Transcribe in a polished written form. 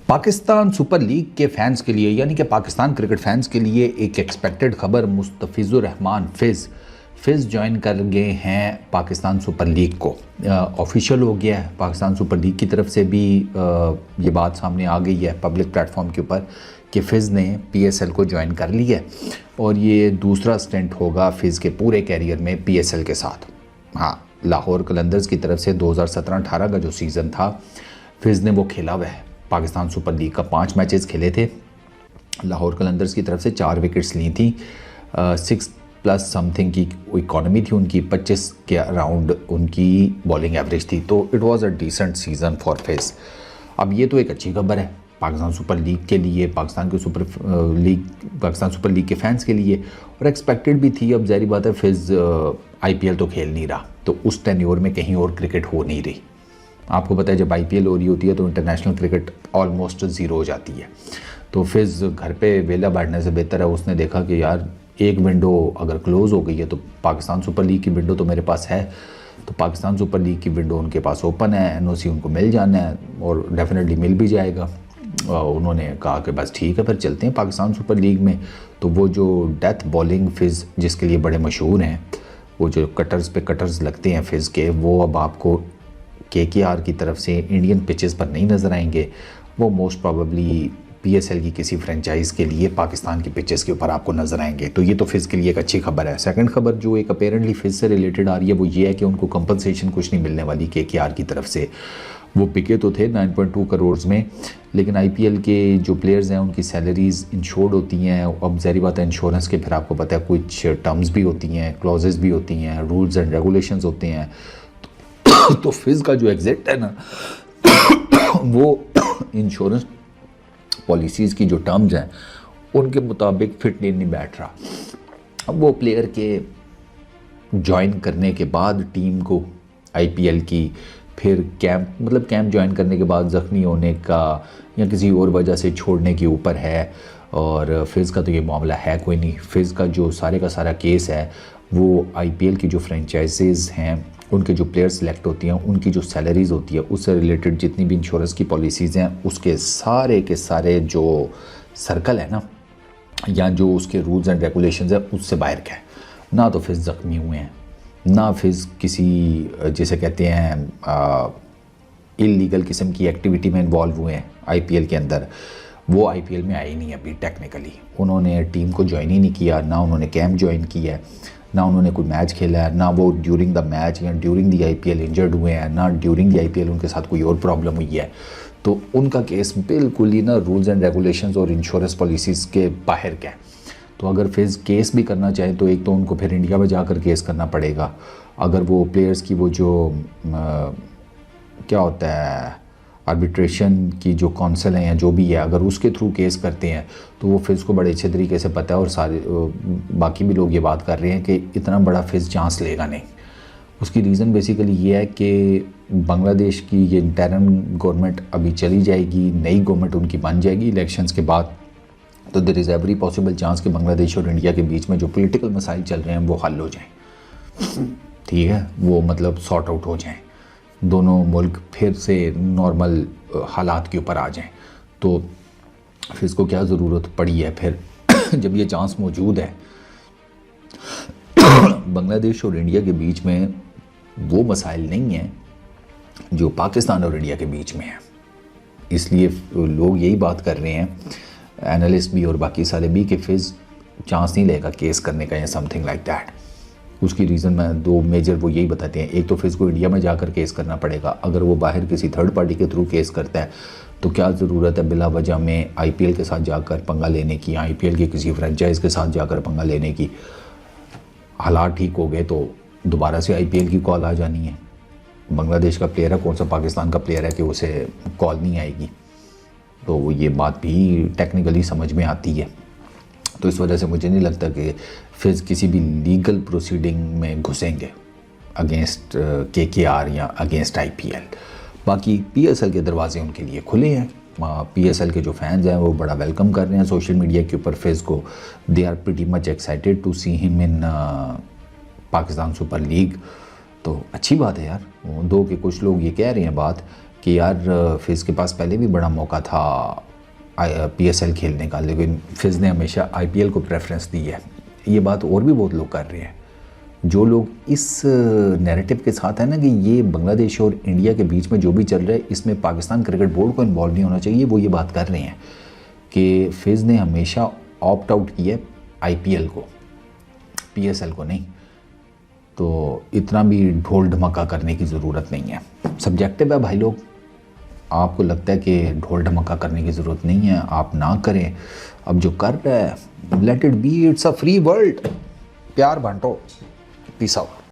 Pakistan super league के fans के लिए यानी कि पाकिस्तान क्रिकेट फैंस के लिए एक एक्सपेक्टेड खबर। मुस्तफिजुर रहमान फिज़ ज्वाइन कर गए हैं पाकिस्तान सुपर लीग को। ऑफिशियल हो गया है, पाकिस्तान सुपर लीग की तरफ से भी ये बात सामने आ गई है पब्लिक प्लेटफॉर्म के ऊपर कि फिज़ ने पीएसएल को ज्वाइन कर लिया है और ये दूसरा स्टेंट होगा फिज़ के पूरे कैरियर में पीएसएल के साथ। हाँ, लाहौर कलंदर्स की तरफ से 2017-18 का जो सीज़न था फिज़ ने वो खेला हुआ है। पाकिस्तान सुपर लीग का 5 मैचेस खेले थे। लाहौर कलंदर्स की तरफ से 4 विकेट्स ली थी। 6+ समथिंग की इकॉनमी थी उनकी, 25 के अराउंड उनकी बॉलिंग एवरेज थी। तो it was a decent season for Fizz. अब ये तो एक अच्छी खबर है पाकिस्तान सुपर लीग के लिए, पाकिस्तान सुपर लीग के फैंस के लिए, और एक्सपेक्टेड भी थी। अब ज़ाहिर बात है फिज़ आईपीएल तो खेल नहीं रहा, तो उस टेन्योर में कहीं और क्रिकेट हो नहीं रही। आपको पता है जब आईपीएल हो रही होती है तो इंटरनेशनल क्रिकेट ऑलमोस्ट ज़ीरो हो जाती है। तो फिज़ घर पे वेला बैठने से बेहतर है, उसने देखा कि यार एक विंडो अगर क्लोज़ हो गई है तो पाकिस्तान सुपर लीग की विंडो तो मेरे पास है, तो पाकिस्तान सुपर लीग की विंडो उनके पास ओपन है, एनओसी उनको मिल जाना है और डेफिनेटली मिल भी जाएगा। उन्होंने कहा कि बस ठीक है फिर चलते हैं पाकिस्तान सुपर लीग में। तो वो जो डेथ बॉलिंग फिज़ जिसके लिए बड़े मशहूर हैं, वो जो कटर्स पे कटर्स लगते हैं फिज़ के, वो अब आपको केकेआर की तरफ से इंडियन पिचेस पर नहीं नज़र आएंगे। वो मोस्ट प्रॉबेबली पीएसएल की किसी फ्रेंचाइज के लिए पाकिस्तान की पिचेस के ऊपर आपको नज़र आएंगे। तो ये तो फिज़ के लिए एक अच्छी खबर है। सेकंड खबर जो एक अपेरेंटली फिज़ से रिलेटेड आ रही है वो ये है कि उनको कंपनसेशन कुछ नहीं मिलने वाली केकेआर की तरफ से। वो पिके तो थे 9.2 करोड़ में, लेकिन आईपीएल के जो प्लेयर्स हैं उनकी सैलरीज़ इंश्योर्ड होती हैं। अब ज़ाहिर बात है इंश्योरेंस के फिर आपको पता है कुछ टर्म्स भी होती हैं, क्लॉजेस भी होती हैं, रूल्स एंड रेगुलेशंस होते हैं। तो फिज़ का जो एग्जिट है ना वो इंश्योरेंस पॉलिसीज़ की जो टर्म्स हैं उनके मुताबिक फिट नहीं बैठ रहा। अब वो प्लेयर के ज्वाइन करने के बाद टीम को आईपीएल की, फिर कैंप ज्वाइन करने के बाद ज़ख्मी होने का या किसी और वजह से छोड़ने के ऊपर है। और फिज़ का तो ये मामला है कोई नहीं। फिज़ का जो सारे का सारा केस है वो आईपीएल की जो फ्रेंचाइजीज़ हैं उनके जो प्लेयर सेलेक्ट होती हैं उनकी जो सैलरीज़ होती है उससे रिलेटेड जितनी भी इंश्योरेंस की पॉलिसीज़ हैं उसके सारे के सारे जो सर्कल है ना, या जो उसके रूल्स एंड रेगुलेशंस हैं उससे बाहर का है। ना तो फिज़ ज़ख्मी हुए हैं, ना फिज़ किसी जिसे कहते हैं इलीगल किस्म की एक्टिविटी में इन्वॉल्व हुए हैं आईपीएल के अंदर। वो आईपीएल में आए ही नहीं अभी टेक्निकली। उन्होंने टीम को ज्वाइन ही नहीं किया, ना उन्होंने कैंप ज्वाइन किया है, ना उन्होंने कोई मैच खेला है, ना वो ड्यूरिंग द मैच या ड्यूरिंग दी आईपीएल इंजर्ड हुए हैं, ना ड्यूरिंग दी आईपीएल उनके साथ कोई और प्रॉब्लम हुई है। तो उनका केस बिल्कुल ही ना रूल्स एंड रेगुलेशंस और इंश्योरेंस पॉलिसीज़ के बाहर का है। तो अगर फिज़ केस भी करना चाहे तो एक तो उनको फिर इंडिया में जाकर केस करना पड़ेगा। अगर वो प्लेयर्स की वो जो क्या होता है आर्बिट्रेशन की जो काउंसिल है या जो भी है, अगर उसके थ्रू केस करते हैं तो वो फिज़ को बड़े अच्छे तरीके से पता है। और सारे बाकी भी लोग ये बात कर रहे हैं कि इतना बड़ा फिज़ चांस लेगा नहीं। उसकी रीज़न बेसिकली ये है कि बांग्लादेश की ये इंटरिम गवर्नमेंट अभी चली जाएगी, नई गवर्नमेंट उनकी बन जाएगी इलेक्शंस के बाद। तो there is every possible chance कि बांग्लादेश और इंडिया के बीच में जो पॉलिटिकल मसाइल चल रहे हैं वो हल हो जाएं। ठीक है, वो मतलब सॉर्ट आउट हो जाएं, दोनों मुल्क फिर से नॉर्मल हालात के ऊपर आ जाएं। तो फिर इसको क्या ज़रूरत पड़ी है फिर जब ये चांस मौजूद है। बांग्लादेश और इंडिया के बीच में वो मसाइल नहीं हैं जो पाकिस्तान और इंडिया के बीच में है। इसलिए लोग यही बात कर रहे हैं, एनालिस्ट भी और बाकी सारे भी, कि फिज़ चांस नहीं लेगा केस करने का या समथिंग लाइक दैट। उसकी रीज़न मैं 2 मेजर वो यही बताते हैं। एक तो फिज़ को इंडिया में जाकर केस करना पड़ेगा। अगर वो बाहर किसी थर्ड पार्टी के थ्रू केस करता है तो क्या ज़रूरत है बिला वजह में आईपीएल के साथ जाकर पंगा लेने की, आईपीएल के किसी फ्रेंचाइज के साथ जाकर पंगा लेने की। हालात ठीक हो गए तो दोबारा से आईपीएल की कॉल आ जानी है। बांग्लादेश का प्लेयर है, कौन सा पाकिस्तान का प्लेयर है कि उसे कॉल नहीं आएगी। तो ये बात भी टेक्निकली समझ में आती है। तो इस वजह से मुझे नहीं लगता कि फिज़ किसी भी लीगल प्रोसीडिंग में घुसेंगे अगेंस्ट केकेआर या अगेंस्ट आईपीएल। बाकी पीएसएल के दरवाजे उनके लिए खुले हैं। पीएसएल के जो फैंस हैं वो बड़ा वेलकम कर रहे हैं सोशल मीडिया के ऊपर फिज़ को। They are pretty much excited to see him in Pakistan super league. तो अच्छी बात है यार। दो के कुछ लोग ये कह रहे हैं बात कि यार फिज़ के पास पहले भी बड़ा मौका था PSL खेलने का, लेकिन फिज़ ने हमेशा IPL को प्रेफरेंस दी है। ये बात और भी बहुत लोग कर रहे हैं। जो लोग इस नैरेटिव के साथ है ना कि ये बांग्लादेश और इंडिया के बीच में जो भी चल रहा है इसमें पाकिस्तान क्रिकेट बोर्ड को इन्वॉल्व नहीं होना चाहिए, वो ये बात कर रहे हैं कि फिज़ ने हमेशा ऑप्ट आउट किया IPL को, PSL को नहीं। तो इतना भी ढोल धमाका करने की ज़रूरत नहीं है। सब्जेक्टिव है भाई लोग, आपको लगता है कि ढोल धमाका करने की ज़रूरत नहीं है, आप ना करें। अब जो कर रहा है let it be, it's a free world. प्यार बांटो, पीस आउट।